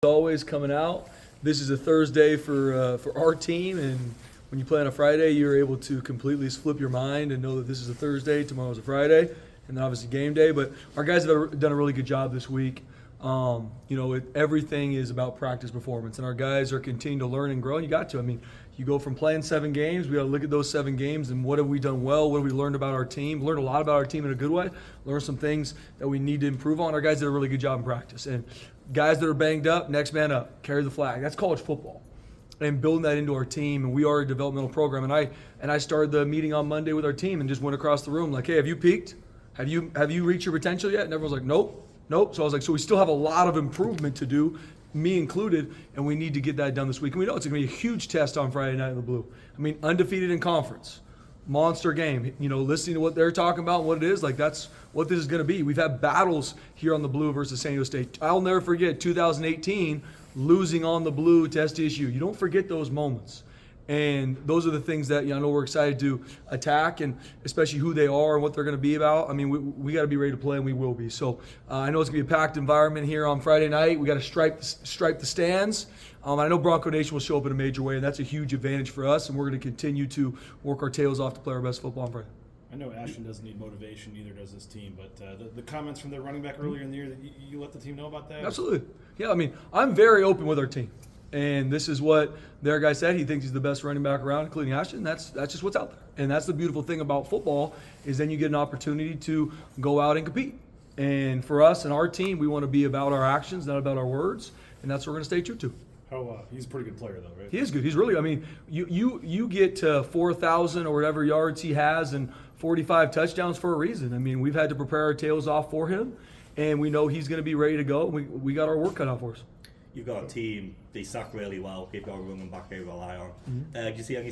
Always coming out. This is a Thursday for our team, and when you play on a Friday, you're able to completely flip your mind and know that this is a Thursday, tomorrow's a Friday, and then obviously game day. But our guys have done a really good job this week. Everything is about practice performance, and our guys are continuing to learn and grow. And you got to. I mean, you go from playing 7 games. We got to look at those 7 games and what have we done well? What have we learned about our team? Learned a lot about our team in a good way. Learned some things that we need to improve on. Our guys did a really good job in practice. And guys that are banged up, next man up, carry the flag. That's college football. And building that into our team, and we are a developmental program. And I started the meeting on Monday with our team and just went across the room like, hey, have you peaked? Have you reached your potential yet? And everyone's like, nope. So I was like, so we still have a lot of improvement to do, me included, and we need to get that done this week. And we know it's going to be a huge test on Friday night in the Blue. I mean, undefeated in conference, monster game. Listening to what they're talking about and what it is, like that's what this is going to be. We've had battles here on the Blue versus San Diego State. I'll never forget 2018 losing on the Blue to SDSU. You don't forget those moments. And those are the things that I know we're excited to attack, and especially who they are and what they're going to be about. I mean, we got to be ready to play, and we will be. So I know it's going to be a packed environment here on Friday night. We got to stripe the stands. I know Bronco Nation will show up in a major way, and that's a huge advantage for us. And we're going to continue to work our tails off to play our best football on Friday. I know Ashton doesn't need motivation, neither does this team, but the comments from their running back earlier in the year, that you let the team know about that? Absolutely. Yeah, I mean, I'm very open with our team. And this is what their guy said. He thinks he's the best running back around, including Ashton. That's just what's out there. And that's the beautiful thing about football is then you get an opportunity to go out and compete. And for us and our team, we want to be about our actions, not about our words. And that's what we're going to stay true to. He's a pretty good player, though, right? He is good. He's really, I mean, you get to 4,000 or whatever yards he has and 45 touchdowns for a reason. I mean, we've had to prepare our tails off for him, and we know he's going to be ready to go. We got our work cut out for us. You've got a team, they sack really well, they've got a running back they rely on. Do you see any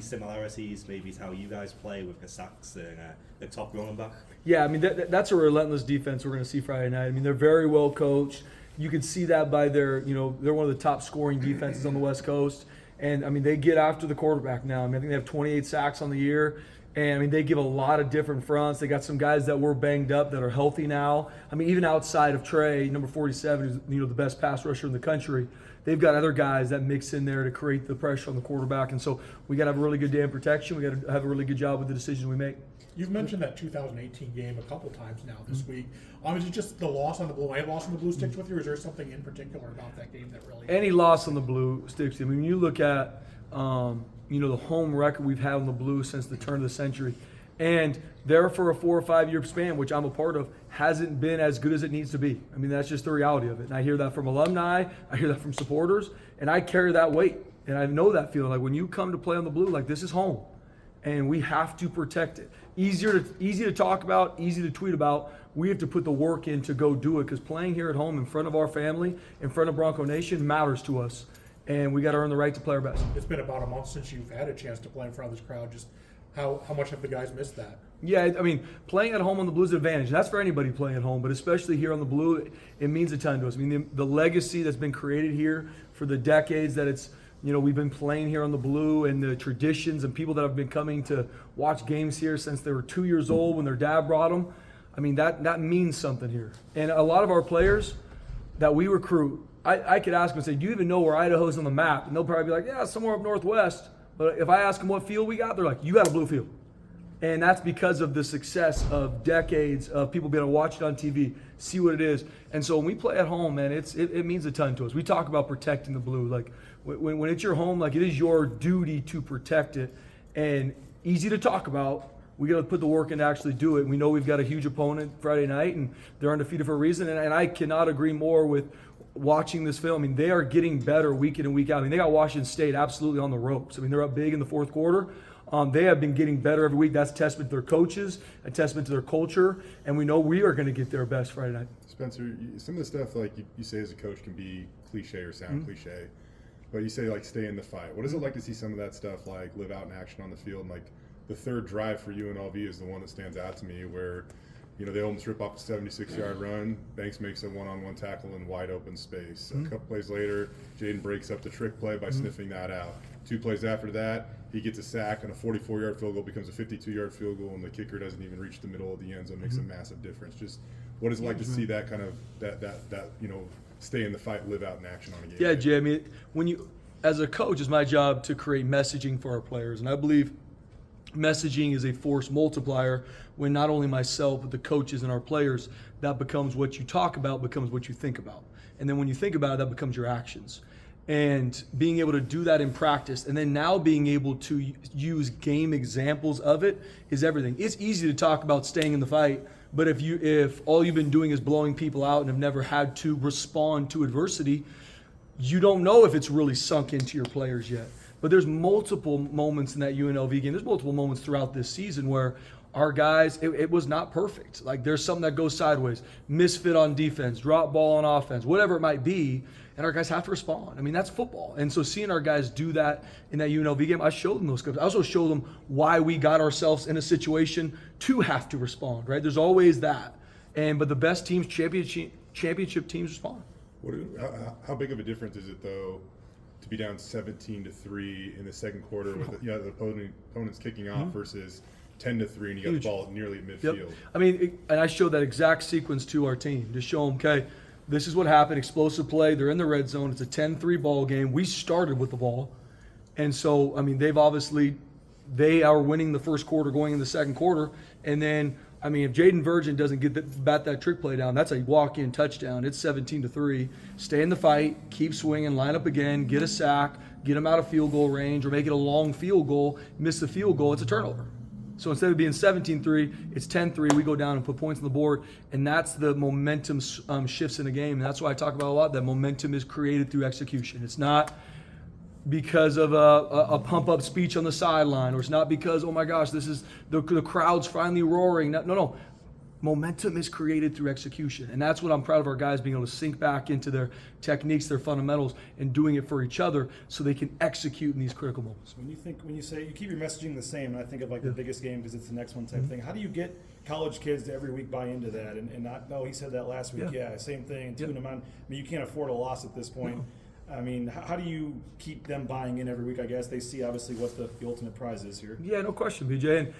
similarities maybe to how you guys play with the sacks and the top running back? Yeah, I mean, that's a relentless defense we're going to see Friday night. I mean, they're very well coached. You can see that by they're one of the top scoring defenses on the West Coast. And, I mean, they get after the quarterback now. I mean, I think they have 28 sacks on the year. And, I mean, they give a lot of different fronts. They got some guys that were banged up that are healthy now. I mean, even outside of Trey, number 47, who's the best pass rusher in the country, they've got other guys that mix in there to create the pressure on the quarterback. And so we got to have a really good day in protection. We got to have a really good job with the decisions we make. You've mentioned that 2018 game a couple times now this week. Is it just the loss on the Blue? Any loss on the Blue sticks with you, or is there something in particular about that game that really? Any loss on the Blue sticks. I mean, when you look at the home record we've had on the Blue since the turn of the century, and there for a 4 or 5 year span, which I'm a part of, hasn't been as good as it needs to be. I mean, that's just the reality of it. And I hear that from alumni, I hear that from supporters, and I carry that weight. And I know that feeling. Like when you come to play on the Blue, like this is home, and we have to protect it. Easy to talk about, easy to tweet about. We have to put the work in to go do it, because playing here at home in front of our family, in front of Bronco Nation, matters to us. And we got to earn the right to play our best. It's been about a month since you've had a chance to play in front of this crowd. Just how much have the guys missed that? Yeah, I mean, playing at home on the Blue is an advantage. That's for anybody playing at home, but especially here on the Blue, it means a ton to us. I mean, the legacy that's been created here for the decades that it's, we've been playing here on the Blue, and the traditions and people that have been coming to watch games here since they were 2 years old when their dad brought them. I mean, that means something here. And a lot of our players that we recruit, I could ask them and say, do you even know where Idaho's on the map? And they'll probably be like, yeah, somewhere up northwest. But if I ask them what field we got, they're like, you got a blue field. And that's because of the success of decades of people being able to watch it on TV, see what it is. And so when we play at home, man, it means a ton to us. We talk about protecting the Blue. Like when it's your home, like it is your duty to protect it. And easy to talk about. We got to put the work in to actually do it. And we know we've got a huge opponent Friday night, and they're undefeated for a reason. And I cannot agree more with watching this film. I mean, they are getting better week in and week out. I mean, they got Washington State absolutely on the ropes. I mean, they're up big in the fourth quarter. They have been getting better every week. That's a testament to their coaches, a testament to their culture, and we know we are going to get their best Friday night. Spencer, some of the stuff like you say as a coach can be cliche or sound cliche, but you say like stay in the fight. What is it like to see some of that stuff like live out in action on the field? And like the third drive for UNLV is the one that stands out to me where they almost rip off a 76-yard run. Banks makes a one-on-one tackle in wide open space. A couple plays later, Jaden breaks up the trick play by sniffing that out. 2 plays after that, he gets a sack, and a 44-yard field goal becomes a 52-yard field goal, and the kicker doesn't even reach the middle of the end zone. Makes a massive difference. Just what is it like to see that kind of that stay in the fight, live out in action on a game. Yeah, day. Jay, I mean, as a coach, it's my job to create messaging for our players. And I believe messaging is a force multiplier when not only myself, but the coaches and our players, that becomes what you talk about, becomes what you think about. And then when you think about it, that becomes your actions. And being able to do that in practice, and then now being able to use game examples of it is everything. It's easy to talk about staying in the fight, but if all you've been doing is blowing people out and have never had to respond to adversity, you don't know if it's really sunk into your players yet. But there's multiple moments in that UNLV game. There's multiple moments throughout this season where our guys, it was not perfect. Like there's something that goes sideways, misfit on defense, drop ball on offense, whatever it might be, and our guys have to respond. I mean, that's football. And so seeing our guys do that in that UNLV game, I showed them those clips. I also showed them why we got ourselves in a situation to have to respond, right? There's always that. But the best teams, championship teams respond. How big of a difference is it, though, to be down 17-3 in the second quarter with the opponents kicking off versus 10-3 and you got Huge. the ball nearly at midfield? Yep. I mean, and I showed that exact sequence to our team to show them, okay, this is what happened, explosive play, they're in the red zone, it's a 10-3 ball game. We started with the ball. And so, I mean, they are winning the first quarter going in the second quarter. And then, I mean, if Jaden Virgin doesn't bat that trick play down, that's a walk-in touchdown. It's 17-3. Stay in the fight, keep swinging, line up again, get a sack, get them out of field goal range, or make it a long field goal, miss the field goal, it's a turnover. So instead of being 17-3, it's 10-3. We go down and put points on the board, and that's the momentum shifts in the game. And that's why I talk about a lot, that momentum is created through execution. It's not because of a pump-up speech on the sideline, or it's not because, oh my gosh, this is the crowd's finally roaring. No. Momentum is created through execution. And that's what I'm proud of our guys being able to sink back into their techniques, their fundamentals, and doing it for each other so they can execute in these critical moments. When you say you keep your messaging the same, and I think of like the biggest game because it's the next one type thing. How do you get college kids to every week buy into that and not, no, he said that last week. Yeah, same thing. And tune them on. I mean, you can't afford a loss at this point. I mean, how do you keep them buying in every week? I guess they see obviously what the ultimate prize is here. Yeah, no question, BJ.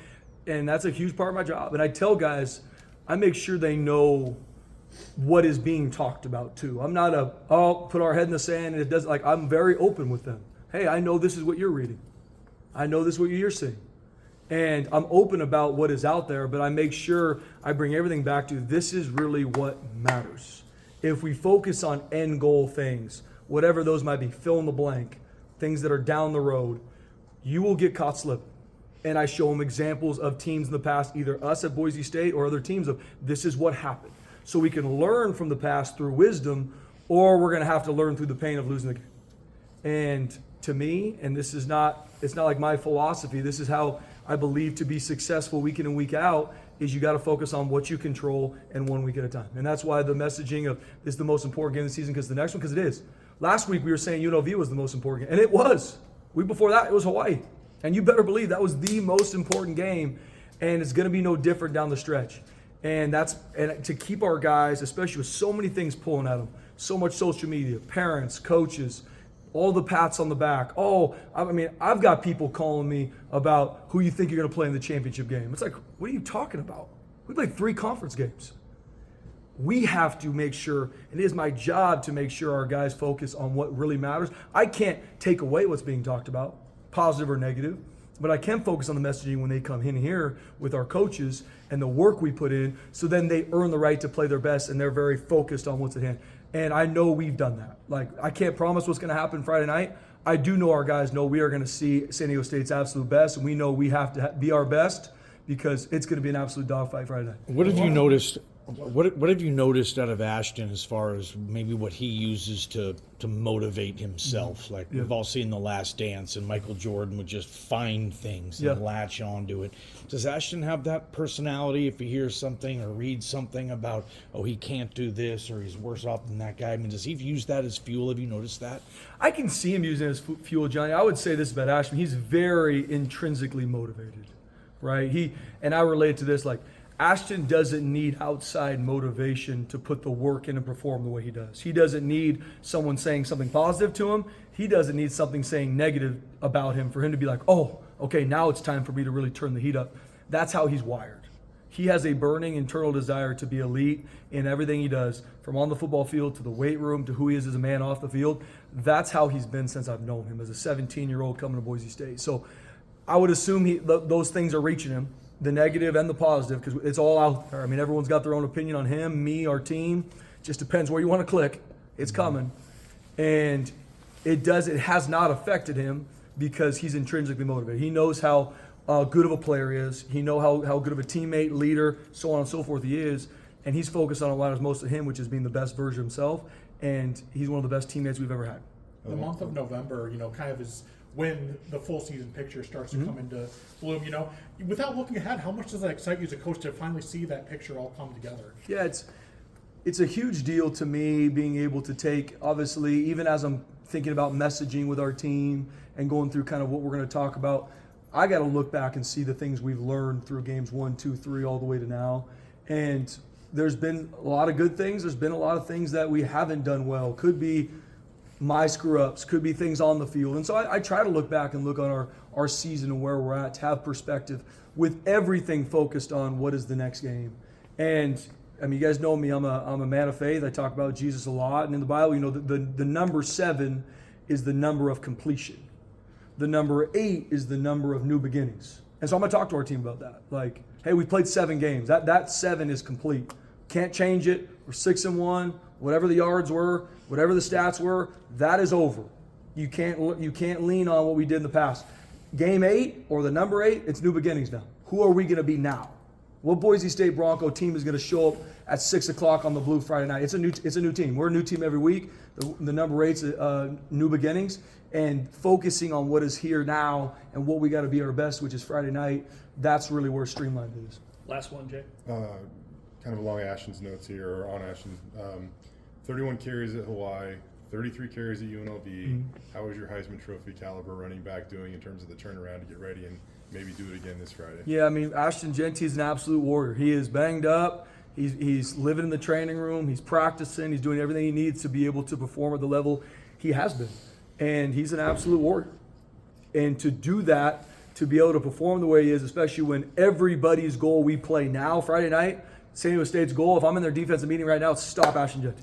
And that's a huge part of my job. And I tell guys, I make sure they know what is being talked about too. I'm not put our head in the sand and it doesn't, like, I'm very open with them. Hey, I know this is what you're reading. I know this is what you're seeing. And I'm open about what is out there, but I make sure I bring everything back to this is really what matters. If we focus on end goal things, whatever those might be, fill in the blank, things that are down the road, you will get caught slipping. And I show them examples of teams in the past, either us at Boise State or other teams, of this is what happened. So we can learn from the past through wisdom, or we're going to have to learn through the pain of losing the game. And to me, and it's not like my philosophy, this is how I believe to be successful week in and week out, is you got to focus on what you control and 1 week at a time. And that's why the messaging of this is the most important game of the season, because the next one, because it is. Last week we were saying UNLV was the most important game, and it was. Week before that, it was Hawaii. And you better believe that was the most important game, and it's going to be no different down the stretch. And to keep our guys, especially with so many things pulling at them, so much social media, parents, coaches, all the pats on the back. Oh, I mean, I've got people calling me about who you think you're going to play in the championship game. It's like, what are you talking about? We played 3 conference games. We have to make sure, and it is my job to make sure our guys focus on what really matters. I can't take away what's being talked about, positive or negative, but I can focus on the messaging when they come in here with our coaches and the work we put in, so then they earn the right to play their best and they're very focused on what's at hand. And I know we've done that. Like, I can't promise what's going to happen Friday night. I do know our guys know we are going to see San Diego State's absolute best, and we know we have to be our best because it's going to be an absolute dogfight Friday night. What have you noticed? What have you noticed out of Ashton as far as maybe what he uses to motivate himself? Like we've all seen The Last Dance, and Michael Jordan would just find things and latch onto it. Does Ashton have that personality? If he hears something or reads something about, oh, he can't do this or he's worse off than that guy, I mean, does he use that as fuel? Have you noticed that? I can see him using it as fuel, Johnny. I would say this about Ashton. He's very intrinsically motivated, right? And I relate to this, like, Ashton doesn't need outside motivation to put the work in and perform the way he does. He doesn't need someone saying something positive to him. He doesn't need something saying negative about him for him to be like, oh, okay, now it's time for me to really turn the heat up. That's how he's wired. He has a burning internal desire to be elite in everything he does, from on the football field to the weight room to who he is as a man off the field. That's how he's been since I've known him as a 17-year-old coming to Boise State. So I would assume those things are reaching him, the negative and the positive, because it's all out there. I mean, everyone's got their own opinion on him, me, our team. Just depends where you want to click. It's coming. And it has not affected him because he's intrinsically motivated. He knows how good of a player he is. He knows how good of a teammate, leader, so on and so forth he is. And he's focused on what matters most to him, which is being the best version of himself. And he's one of the best teammates we've ever had. The month of November, kind of is when the full season picture starts to come into bloom. Without looking ahead, how much does that excite you as a coach to finally see that picture all come together? Yeah, it's a huge deal to me being able to take, obviously, even as I'm thinking about messaging with our team and going through kind of what we're going to talk about, I got to look back and see the things we've learned through games 1, 2, 3, all the way to now. And there's been a lot of good things. There's been a lot of things that we haven't done well. Could be my screw-ups, could be things on the field. And so I try to look back and look on our season and where we're at to have perspective with everything focused on what is the next game. And I mean, you guys know me, I'm a man of faith. I talk about Jesus a lot. And in the Bible, the number 7 is the number of completion. The number 8 is the number of new beginnings. And so I'm going to talk to our team about that. Like, hey, we played 7 games. That 7 is complete. Can't change it. We're 6-1. Whatever the yards were, whatever the stats were, that is over. You can't lean on what we did in the past. Game 8 or the number 8, it's new beginnings now. Who are we going to be now? What Boise State Bronco team is going to show up at 6 o'clock on the Blue Friday night? It's a new team. We're a new team every week. The number 8's new beginnings, and focusing on what is here now and what we got to be our best, which is Friday night. That's really where streamlined is. Last one, Jay. Kind of along Ashton's notes here, or on Ashton's. 31 carries at Hawaii, 33 carries at UNLV. How is your Heisman Trophy caliber running back doing in terms of the turnaround to get ready and maybe do it again this Friday? Yeah, I mean, Ashton Jeanty is an absolute warrior. He is banged up. He's living in the training room. He's practicing. He's doing everything he needs to be able to perform at the level he has been. And he's an absolute warrior. And to do that, to be able to perform the way he is, especially when everybody's goal we play now, Friday night, San Diego State's goal, if I'm in their defensive meeting right now, it's stop Ashton Jeanty.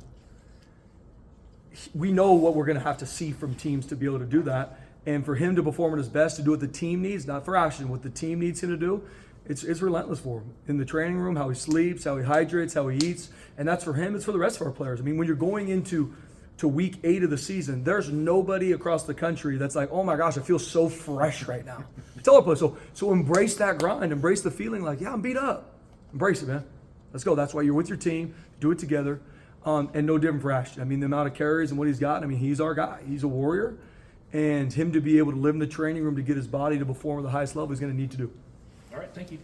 We know what we're going to have to see from teams to be able to do that. And for him to perform at his best, to do what the team needs, not for Ashton, what the team needs him to do, it's relentless for him. In the training room, how he sleeps, how he hydrates, how he eats. And that's for him. It's for the rest of our players. I mean, when you're going into week 8 of the season, there's nobody across the country that's like, oh my gosh, I feel so fresh right now. Tell our players, so embrace that grind. Embrace the feeling like, yeah, I'm beat up. Embrace it, man. Let's go. That's why you're with your team. Do it together. And no different for Ashton. I mean, the amount of carries and what he's got, I mean, he's our guy. He's a warrior. And him to be able to live in the training room to get his body to perform at the highest level, he's going to need to do. All right, thank you.